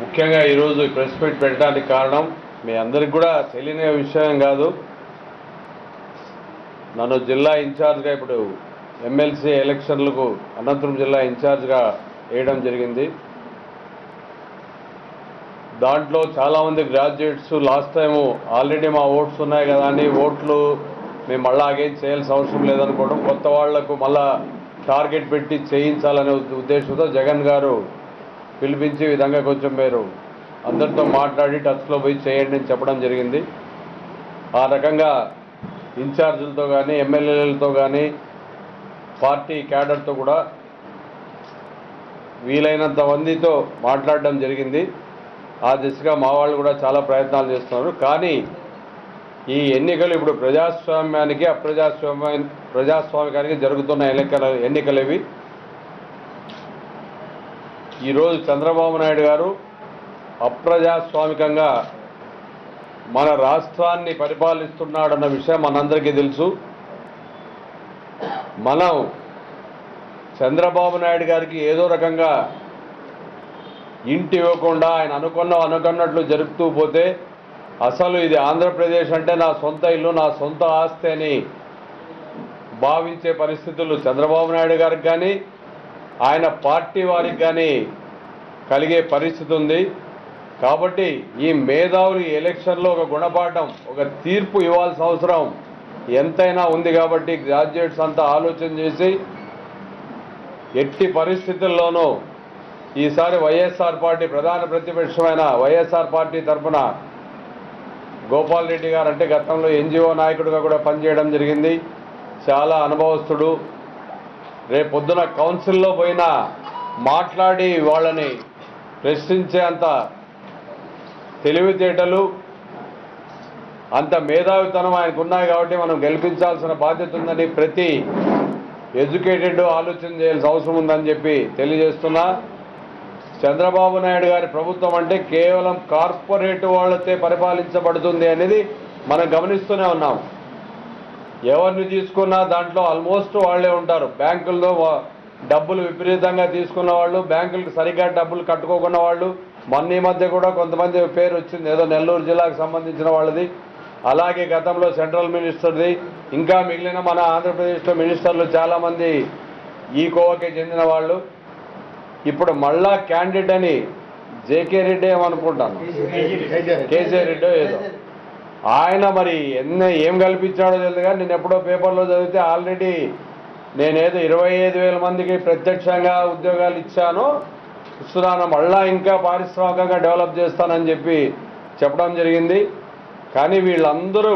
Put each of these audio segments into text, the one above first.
ముఖ్యంగా ఈరోజు press meet పెట్టడానికి కారణం మీ అందరికి కూడా తెలియని విషయం కాదు. నన్ను జిల్లా ఇన్ఛార్జ్గా ఇప్పుడు ఎమ్మెల్సీ ఎలక్షన్లకు అనంతపురం జిల్లా ఇన్ఛార్జ్గా వేయడం జరిగింది. దాంట్లో చాలామంది గ్రాడ్యుయేట్స్ లాస్ట్ టైము ఆల్రెడీ మా ఓట్స్ ఉన్నాయి కదా అని ఓట్లు మేము మళ్ళీ అగైన్ చేయాల్సిన అవసరం లేదనుకోవడం, కొత్త వాళ్లకు మళ్ళా టార్గెట్ పెట్టి చేయించాలనే ఉద్దేశంతో జగన్ గారు పిలిపించి విధంగా కొంచెం మీరు అందరితో మాట్లాడి టచ్లో పోయి చేయండి అని చెప్పడం జరిగింది. ఆ రకంగా ఇన్ఛార్జీలతో కానీ ఎమ్మెల్యేలతో కానీ పార్టీ క్యాడర్తో కూడా వీలైనంత మందితో మాట్లాడడం జరిగింది. ఆ దిశగా మా వాళ్ళు కూడా చాలా ప్రయత్నాలు చేస్తున్నారు. కానీ ఈ ఎన్నికలు ఇప్పుడు ప్రజాస్వామ్యానికి ప్రజాస్వామికానికి జరుగుతున్న ఎన్నికలు ఇవి. ఈరోజు చంద్రబాబు నాయుడు గారు అప్రజాస్వామికంగా మన రాష్ట్రాన్ని పరిపాలిస్తున్నాడన్న విషయం మనందరికీ తెలుసు. మనం చంద్రబాబు నాయుడు గారికి ఏదో రకంగా ఇంటి ఇవ్వకుండా ఆయన అనుకున్నట్లు జరుపుతూ పోతే అసలు ఇది ఆంధ్రప్రదేశ్ అంటే నా సొంత ఇల్లు, నా సొంత ఆస్తి అని భావించే పరిస్థితులు చంద్రబాబు నాయుడు గారికి కానీ ఆయన పార్టీ వారికి కానీ కలిగే పరిస్థితి ఉంది. కాబట్టి ఈ మేధావులు ఎలక్షన్లో ఒక గుణపాఠం, ఒక తీర్పు ఇవ్వాల్సిన అవసరం ఎంతైనా ఉంది. కాబట్టి గ్రాడ్యుయేట్స్ అంతా ఆలోచన చేసి ఎట్టి పరిస్థితుల్లోనూ ఈసారి వైఎస్ఆర్ పార్టీ ప్రధాన ప్రతిపక్షమైన వైఎస్ఆర్ పార్టీ తరఫున గోపాల్ రెడ్డి గారు అంటే గతంలో ఎన్జిఓ నాయకుడిగా కూడా పనిచేయడం జరిగింది, చాలా అనుభవస్తుడు. రేపు పొద్దున కౌన్సిల్లో పోయినా మాట్లాడి వాళ్ళని ప్రశ్నించే అంత తెలివితేటలు, అంత మేధావితనం ఆయనకు ఉన్నాయి. కాబట్టి మనం గెలిపించాల్సిన బాధ్యత ఉందని ప్రతి ఎడ్యుకేటెడ్ ఆలోచన చేయాల్సిన అవసరం ఉందని చెప్పి తెలియజేస్తున్నా. చంద్రబాబు నాయుడు గారి ప్రభుత్వం అంటే కేవలం కార్పొరేట్ వాళ్ళతో పరిపాలించబడుతుంది అనేది మనం గమనిస్తూనే ఉన్నాం. ఎవరిని తీసుకున్నా దాంట్లో ఆల్మోస్ట్ వాళ్లే ఉంటారు. బ్యాంకుల్లో డబ్బులు విపరీతంగా తీసుకున్న వాళ్ళు, బ్యాంకులకు సరిగ్గా డబ్బులు కట్టుకోకున్న వాళ్ళు. మొన్న ఈ మధ్య కూడా కొంతమంది పేరు వచ్చింది, ఏదో నెల్లూరు జిల్లాకు సంబంధించిన వాళ్ళది, అలాగే గతంలో సెంట్రల్ మినిస్టర్ది, ఇంకా మిగిలిన మన ఆంధ్రప్రదేశ్లో మినిస్టర్లు చాలామంది ఈ కోవకే చెందిన వాళ్ళు. ఇప్పుడు మళ్ళా క్యాండిడేట్ అని జేకే రెడ్డి ఏమనుకుంటాను, కేసీ రెడ్డి ఏదో ఆయన మరి ఏం కల్పించాడో తెలియదు. కానీ నేను ఎప్పుడో పేపర్లో చదివితే ఆల్రెడీ నేనేదో 25,000 మందికి ప్రత్యక్షంగా ఉద్యోగాలు ఇస్తున్నాను, మళ్ళా ఇంకా పారిశ్రామికంగా డెవలప్ చేస్తానని చెప్పి చెప్పడం జరిగింది. కానీ వీళ్ళందరూ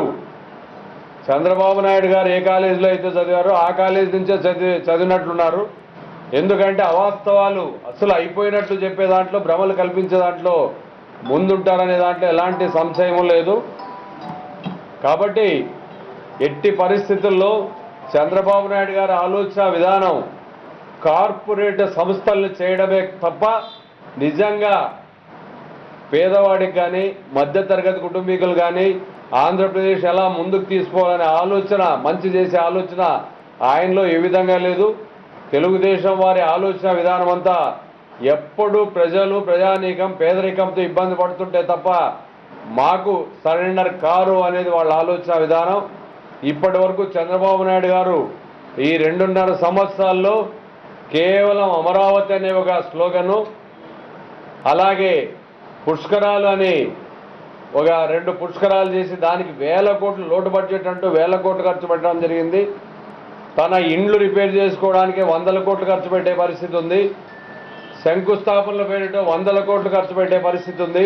చంద్రబాబు నాయుడు గారు ఏ కాలేజీలో అయితే చదివారో ఆ కాలేజీ నుంచే చదివినట్లున్నారు. ఎందుకంటే అవాస్తవాలు అసలు అయిపోయినట్లు చెప్పే దాంట్లో, భ్రమలు కల్పించే దాంట్లో ముందుంటారనే దాంట్లో ఎలాంటి సంశయం లేదు. కాబట్టి ఎట్టి పరిస్థితుల్లో చంద్రబాబు నాయుడు గారి ఆలోచన విధానం కార్పొరేట్ సంస్థలను చేయడమే తప్ప నిజంగా పేదవాడికి కానీ మధ్యతరగతి కుటుంబీకులు కానీ ఆంధ్రప్రదేశ్ ఎలా ముందుకు తీసుకోవాలనే ఆలోచన, మంచి చేసే ఆలోచన ఆయనలో ఏ విధంగా లేదు. తెలుగుదేశం వారి ఆలోచన విధానం అంతా ఎప్పుడూ ప్రజలు, ప్రజానీకం పేదరికంతో ఇబ్బంది పడుతుంటే తప్ప మాకు సరెండర్ కారు అనేది వాళ్ళ ఆలోచన విధానం. ఇప్పటి వరకు చంద్రబాబు నాయుడు గారు ఈ 2.5 సంవత్సరాల్లో కేవలం అమరావతి అనే ఒక స్లోగను, అలాగే పుష్కరాలు అని ఒక 2 పుష్కరాలు చేసి దానికి 1,000 కోట్లు లోటు బడ్జెట్ అంటూ 1,000 కోట్లు ఖర్చు పెట్టడం జరిగింది. తన ఇండ్లు రిపేర్ చేసుకోవడానికి 100 కోట్లు ఖర్చు పెట్టే పరిస్థితి ఉంది. శంకుస్థాపనలు పేరిట 100 కోట్లు ఖర్చు పెట్టే పరిస్థితి ఉంది.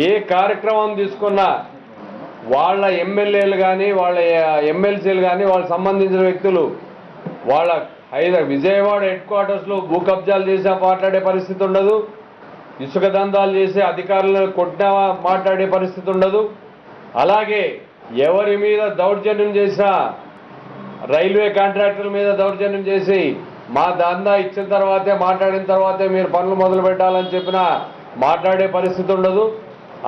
ఏ కార్యక్రమం తీసుకున్నా వాళ్ళ ఎమ్మెల్యేలు కానీ వాళ్ళ ఎమ్మెల్సీలు కానీ వాళ్ళకి సంబంధించిన వ్యక్తులు వాళ్ళ విజయవాడ హెడ్ క్వార్టర్స్లో భూ కబ్జాలు చేసి మాట్లాడే పరిస్థితి ఉండదు, ఇసుక దందాలు చేసి అధికారులను కొట్టినా మాట్లాడే పరిస్థితి ఉండదు. అలాగే ఎవరి మీద దౌర్జన్యం చేసినా, రైల్వే కాంట్రాక్టర్ల మీద దౌర్జన్యం చేసి మా దందా ఇచ్చిన తర్వాతే, మాట్లాడిన తర్వాతే మీరు పనులు మొదలు పెట్టాలని చెప్పినా మాట్లాడే పరిస్థితి ఉండదు.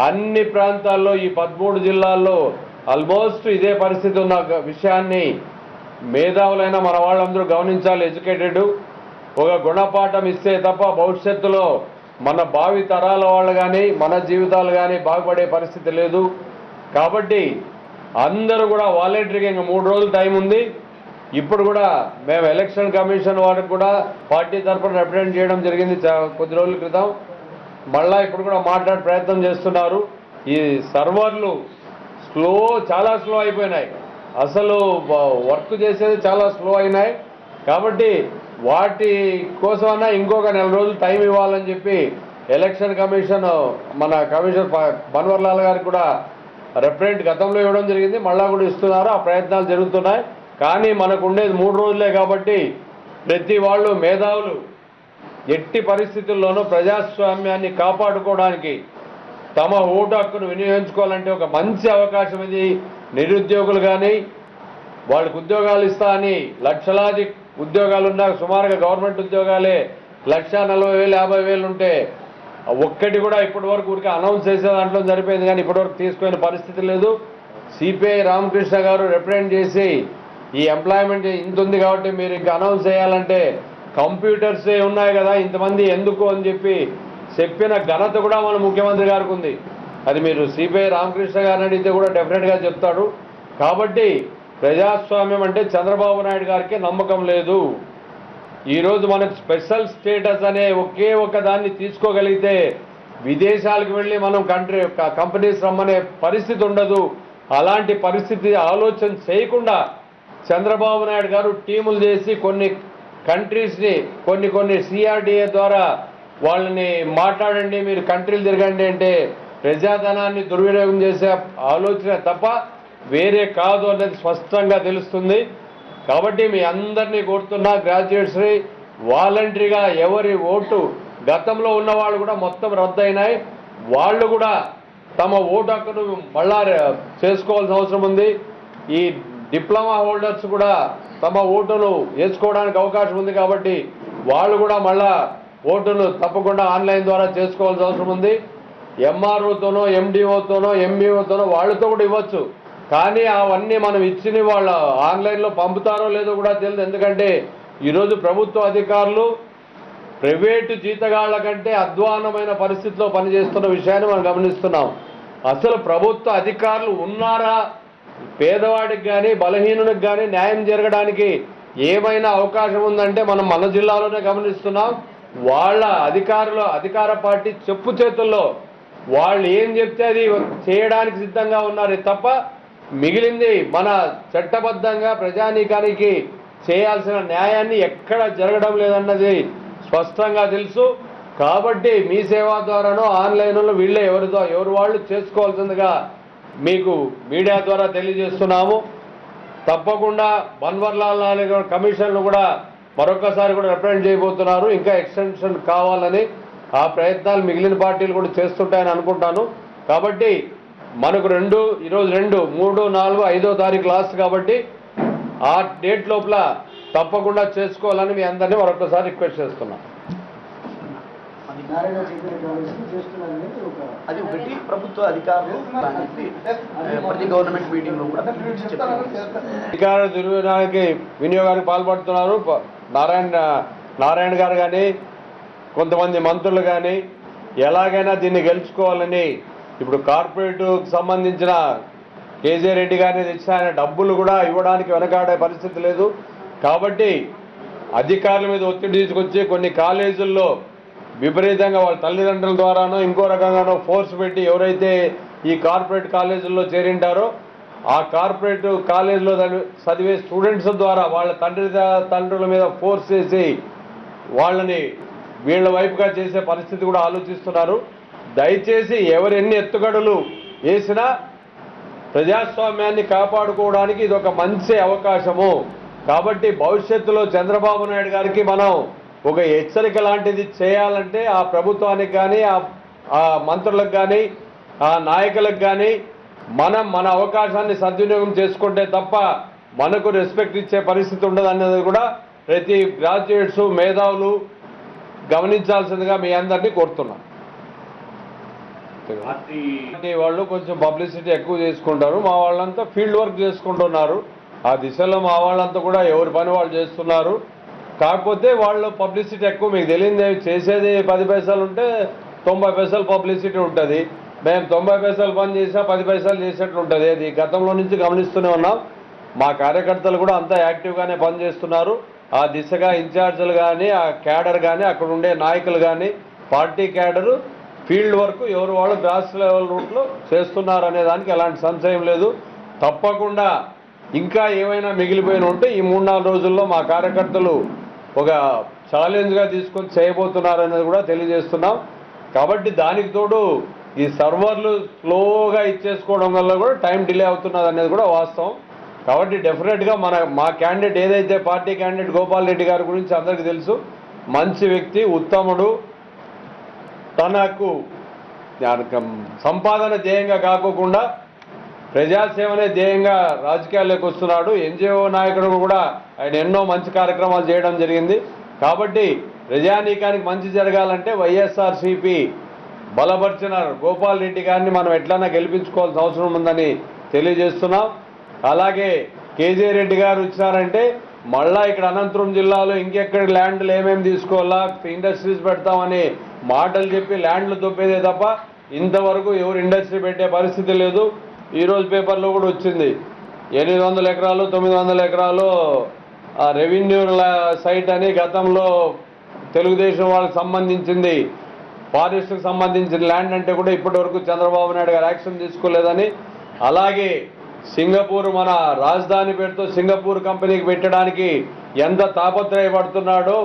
అన్ని ప్రాంతాల్లో ఈ 13 జిల్లాల్లో ఆల్మోస్ట్ ఇదే పరిస్థితి ఉన్న విషయాన్ని మేధావులైన మన వాళ్ళందరూ గమనించాలి. ఎడ్యుకేటెడ్ ఒక గుణపాఠం ఇస్తే తప్ప భవిష్యత్తులో మన భావి తరాల వాళ్ళు కానీ మన జీవితాలు కానీ బాగుపడే పరిస్థితి లేదు. కాబట్టి అందరూ కూడా వాలంటరీగా ఇంకా 3 రోజులు టైం ఉంది. ఇప్పుడు కూడా మేము ఎలక్షన్ కమిషన్ వారికి కూడా పార్టీ తరఫున రిప్రజెంట్ చేయడం జరిగింది కొద్ది రోజుల క్రితం. మళ్ళా ఇప్పుడు కూడా మాట్లాడే ప్రయత్నం చేస్తున్నారు. ఈ సర్వర్లు చాలా స్లో అయిపోయినాయి. అసలు వర్క్ చేసేది చాలా స్లో అయినాయి. కాబట్టి వాటి కోసమన్నా ఇంకొక 4 రోజులు టైం ఇవ్వాలని చెప్పి ఎలక్షన్ కమిషన్ మన కమిషనర్ బన్వర్లాల్ గారికి కూడా రిప్రజెంట్ గతంలో ఇవ్వడం జరిగింది. మళ్ళా కూడా ఇస్తున్నారు. ఆ ప్రయత్నాలు జరుగుతున్నాయి. కానీ మనకు ఉండేది 3 రోజులే కాబట్టి ప్రతి వాళ్ళు మేధావులు ఎట్టి పరిస్థితుల్లోనూ ప్రజాస్వామ్యాన్ని కాపాడుకోవడానికి తమ ఓటు హక్కును వినియోగించుకోవాలంటే ఒక మంచి అవకాశం ఇది. నిరుద్యోగులు కానీ వాళ్ళకి ఉద్యోగాలు ఇస్తా అని లక్షలాది ఉద్యోగాలు ఉన్నా సుమారుగా గవర్నమెంట్ ఉద్యోగాలే 1,40,000 50,000 ఉంటే ఒక్కటి కూడా ఇప్పటి వరకు ఊరికి అనౌన్స్ చేసే దాంట్లో సరిపోయింది. కానీ ఇప్పటివరకు తీసుకునే పరిస్థితి లేదు. సిపిఐ రామకృష్ణ గారు రిప్రజెంట్ చేసి ఈ ఎంప్లాయ్మెంట్ ఇంత ఉంది కాబట్టి మీరు ఇంకా అనౌన్స్ చేయాలంటే కంప్యూటర్సే ఉన్నాయి కదా ఇంతమంది ఎందుకు అని చెప్పి చెప్పిన ఘనత కూడా మన ముఖ్యమంత్రి గారికి ఉంది. అది మీరు సిపిఐ రామకృష్ణ గారిని అడిగితే కూడా డెఫినెట్గా చెప్తాడు. కాబట్టి ప్రజాస్వామ్యం అంటే చంద్రబాబు నాయుడు గారికి నమ్మకం లేదు. ఈరోజు మనకు స్పెషల్ స్టేటస్ అనే ఒకే ఒక దాన్ని తీసుకోగలిగితే విదేశాలకు వెళ్ళి మనం కంపెనీస్ రమ్మనే పరిస్థితి ఉండదు. అలాంటి పరిస్థితి ఆలోచన చేయకుండా చంద్రబాబు నాయుడు గారు టీములు చేసి కొన్ని కంట్రీస్ని కొన్ని సిఆర్డిఏ ద్వారా వాళ్ళని మాట్లాడండి, మీరు కంట్రీలు తిరగండి అంటే ప్రజాధనాన్ని దుర్వినియోగం చేసే ఆలోచన తప్ప వేరే కాదు అనేది స్పష్టంగా తెలుస్తుంది. కాబట్టి మీ అందరినీ కోరుతున్నా గ్రాడ్యుయేట్స్ని వాలంటరీగా ఎవరి ఓటు గతంలో ఉన్న వాళ్ళు కూడా మొత్తం రద్దయినాయి. వాళ్ళు కూడా తమ ఓటు హక్కును మళ్ళా చేసుకోవాల్సిన అవసరం ఉంది. ఈ డిప్లొమా హోల్డర్స్ కూడా తమ ఓటును వేసుకోవడానికి అవకాశం ఉంది. కాబట్టి వాళ్ళు కూడా మళ్ళా ఓటును తప్పకుండా ఆన్లైన్ ద్వారా చేసుకోవాల్సిన అవసరం ఉంది. ఎంఆర్ఓతోనో ఎండిఓతోనో ఎంఈఓతోనో వాళ్ళతో కూడా ఇవ్వచ్చు. కానీ అవన్నీ మనం ఇచ్చిన వాళ్ళ ఆన్లైన్లో పంపుతారో లేదో కూడా తెలియదు. ఎందుకంటే ఈరోజు ప్రభుత్వ అధికారులు ప్రైవేటు జీతగాళ్ల కంటే అధ్వానమైన పరిస్థితిలో పనిచేస్తున్న విషయాన్ని మనం గమనిస్తున్నాం. అసలు ప్రభుత్వ అధికారులు ఉన్నారా? పేదవాడికి కానీ బలహీనునికి కానీ న్యాయం జరగడానికి ఏమైనా అవకాశం ఉందంటే మనం మన జిల్లాలోనే గమనిస్తున్నాం. వాళ్ళ అధికార పార్టీ చెప్పు చేతుల్లో వాళ్ళు ఏం చెప్తే అది చేయడానికి సిద్ధంగా ఉన్నారు తప్ప మిగిలింది మన చట్టబద్ధంగా ప్రజానీకానికి చేయాల్సిన న్యాయాన్ని ఎక్కడ జరగడం లేదన్నది స్పష్టంగా తెలుసు. కాబట్టి మీ సేవా ద్వారానో ఆన్లైన్లో వీళ్ళే ఎవరు వాళ్ళు చేసుకోవాల్సిందిగా మీకు మీడియా ద్వారా తెలియజేస్తున్నాము. తప్పకుండా బన్వర్లాల్ కమిషన్లు కూడా మరొకసారి కూడా రిప్రజెంట్ చేయబోతున్నారు. ఇంకా ఎక్స్టెన్షన్ కావాలని ఆ ప్రయత్నాలు మిగిలిన పార్టీలు కూడా చేస్తుంటాయని అనుకుంటాను. కాబట్టి మనకు ఈరోజు 2, 3, 4, 5వ తారీఖు లాస్ట్ కాబట్టి ఆ డేట్ లోపల తప్పకుండా చేసుకోవాలని మీ అందరినీ మరొకసారి రిక్వెస్ట్ చేస్తున్నాం. అది ఒకటి ప్రభుత్వ అధికారులు ప్రతి గవర్నమెంట్ మీటింగ్ లో కూడా అధికార వినియోగానికి పాల్పడుతున్నారు. నారాయణ గారు కానీ కొంతమంది మంత్రులు కానీ ఎలాగైనా దీన్ని గెలుచుకోవాలని ఇప్పుడు కార్పొరేట్కు సంబంధించిన కేజే రెడ్డి గారిని తెచ్చిన ఆయన డబ్బులు కూడా ఇవ్వడానికి వెనకాడే పరిస్థితి లేదు. కాబట్టి అధికారుల మీద ఒత్తిడి తీసుకొచ్చి కొన్ని కాలేజీల్లో విపరీతంగా వాళ్ళ తల్లిదండ్రుల ద్వారానో ఇంకో రకంగానో ఫోర్స్ పెట్టి ఎవరైతే ఈ కార్పొరేట్ కాలేజీల్లో చేరింటారో ఆ కార్పొరేట్ కాలేజీలో చదివే స్టూడెంట్స్ ద్వారా వాళ్ళ తండ్రుల మీద ఫోర్స్ చేసి వాళ్ళని వీళ్ళ వైపుగా చేసే పరిస్థితి కూడా ఆలోచిస్తున్నారు. దయచేసి ఎవరు ఎన్ని ఎత్తుగడలు వేసినా ప్రజాస్వామ్యాన్ని కాపాడుకోవడానికి ఇది ఒక మంచి అవకాశము. కాబట్టి భవిష్యత్తులో చంద్రబాబు నాయుడు గారికి మనం ఒక హెచ్చరిక లాంటిది చేయాలంటే ఆ ప్రభుత్వానికి కానీ ఆ మంత్రులకు కానీ ఆ నాయకులకు కానీ మన అవకాశాన్ని సద్వినియోగం చేసుకుంటే తప్ప మనకు రెస్పెక్ట్ ఇచ్చే పరిస్థితి ఉండదు అనేది కూడా ప్రతి గ్రాడ్యుయేట్స్ మేధావులు గమనించాల్సిందిగా మీ అందరినీ కోరుతున్నాం. వాళ్ళు కొంచెం పబ్లిసిటీ ఎక్కువ చేసుకుంటారు. మా వాళ్ళంతా ఫీల్డ్ వర్క్ చేసుకుంటున్నారు. ఆ దిశలో మా వాళ్ళంతా కూడా ఎవరి పని వాళ్ళు చేస్తున్నారు. కాకపోతే వాళ్ళు పబ్లిసిటీ ఎక్కువ, మీకు తెలియదు, చేసేది 10 పైసలు ఉంటే 90 పైసలు పబ్లిసిటీ ఉంటుంది. మేము 90 పైసలు పని చేసినా 10 పైసలు చేసేట్లు ఉంటుంది. అది గతంలో నుంచి గమనిస్తూనే ఉన్నాం. మా కార్యకర్తలు కూడా అంతా యాక్టివ్గానే పనిచేస్తున్నారు. ఆ దిశగా ఇన్ఛార్జీలు కానీ, ఆ క్యాడర్ కానీ, అక్కడ ఉండే నాయకులు కానీ, పార్టీ క్యాడరు ఫీల్డ్ వర్క్ ఎవరు వాళ్ళు గ్రాస్ లెవెల్ రూట్లో చేస్తున్నారు అనే దానికి ఎలాంటి సంశయం లేదు. తప్పకుండా ఇంకా ఏమైనా మిగిలిపోయిన ఉంటే ఈ 3-4 రోజుల్లో మా కార్యకర్తలు ఒక ఛాలెంజ్గా తీసుకొని చేయబోతున్నారు అనేది కూడా తెలియజేస్తున్నాం. కాబట్టి దానికి తోడు ఈ సర్వర్లు స్లోగా ఇచ్చేసుకోవడం వల్ల కూడా టైం డిలే అవుతున్నది అనేది కూడా వాస్తవం. కాబట్టి డెఫినెట్గా మా క్యాండిడేట్ ఏదైతే పార్టీ క్యాండిడేట్ గోపాల్ రెడ్డి గారి గురించి అందరికీ తెలుసు. మంచి వ్యక్తి, ఉత్తముడు, తనకు సంపాదన ధ్యేయంగా కాకోకుండా ప్రజాసేవనే ధ్యేయంగా రాజకీయాల్లోకి వస్తున్నాడు. ఎన్జిఓ నాయకుడు కూడా ఆయన ఎన్నో మంచి కార్యక్రమాలు చేయడం జరిగింది. కాబట్టి ప్రజానీకానికి మంచి జరగాలంటే వైఎస్ఆర్సీపీ బలపరిచిన గోపాల్ రెడ్డి గారిని మనం ఎట్లన్నా గెలిపించుకోవాల్సిన అవసరం ఉందని తెలియజేస్తున్నాం. అలాగే కేజీ రెడ్డి గారు వచ్చినారంటే మళ్ళా ఇక్కడ అనంతపురం జిల్లాలో ఇంకెక్కడ ల్యాండ్లు ఏమేమి తీసుకోవాలా, ఇండస్ట్రీస్ పెడతామని మాటలు చెప్పి ల్యాండ్లు దొబ్బేదే తప్ప ఇంతవరకు ఎవరు ఇండస్ట్రీ పెట్టే పరిస్థితి లేదు. ఈరోజు పేపర్లో కూడా వచ్చింది 800 ఎకరాలు 900 ఎకరాలు రెవెన్యూ సైట్ అని గతంలో తెలుగుదేశం వాళ్ళకి సంబంధించింది, ఫారెస్ట్కి సంబంధించిన ల్యాండ్ అంటే కూడా ఇప్పటివరకు చంద్రబాబు నాయుడు గారు యాక్షన్ తీసుకోలేదని, అలాగే సింగపూర్ మన రాజధాని పేరుతో సింగపూర్ కంపెనీకి పెట్టడానికి ఎంత తాపత్రయపడుతున్నాడో,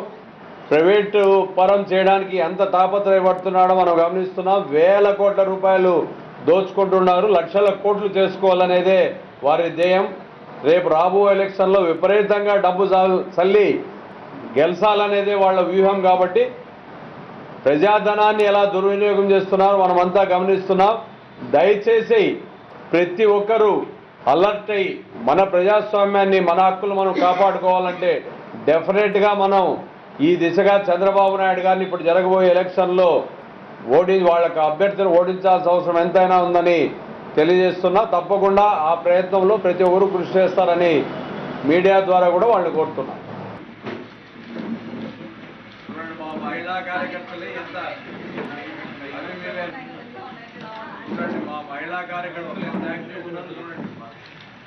ప్రైవేటు పరం చేయడానికి ఎంత తాపత్రయపడుతున్నాడో మనం గమనిస్తున్నాం. వేల కోట్ల రూపాయలు దోచుకుంటున్నారు, లక్షల కోట్లు చేసుకోవాలనేదే వారి ధ్యేయం. రేపు రాబోయే ఎలక్షన్లో విపరీతంగా డబ్బు చల్లి గెలిచాలనేదే వాళ్ళ వ్యూహం. కాబట్టి ప్రజాధనాన్ని ఎలా దుర్వినియోగం చేస్తున్నారో మనమంతా గమనిస్తున్నాం. దయచేసి ప్రతి ఒక్కరూ అలర్ట్ అయ్యి మన ప్రజాస్వామ్యాన్ని, మన హక్కులు మనం కాపాడుకోవాలంటే డెఫినెట్గా మనం ఈ దిశగా చంద్రబాబు నాయుడు గారిని ఇప్పుడు జరగబోయే ఎలక్షన్లో వాళ్ళకి అభ్యర్థిని ఓడించాల్సిన అవసరం ఎంతైనా ఉందని తెలియజేస్తున్నా. తప్పకుండా ఆ ప్రయత్నంలో ప్రతి ఒక్కరూ కృషి చేస్తారని మీడియా ద్వారా కూడా వాళ్ళని కోరుతున్నాం. మా మహిళా కార్యకర్తలు ఎంత యాక్టివ్ ఉన్నారో చూడండి.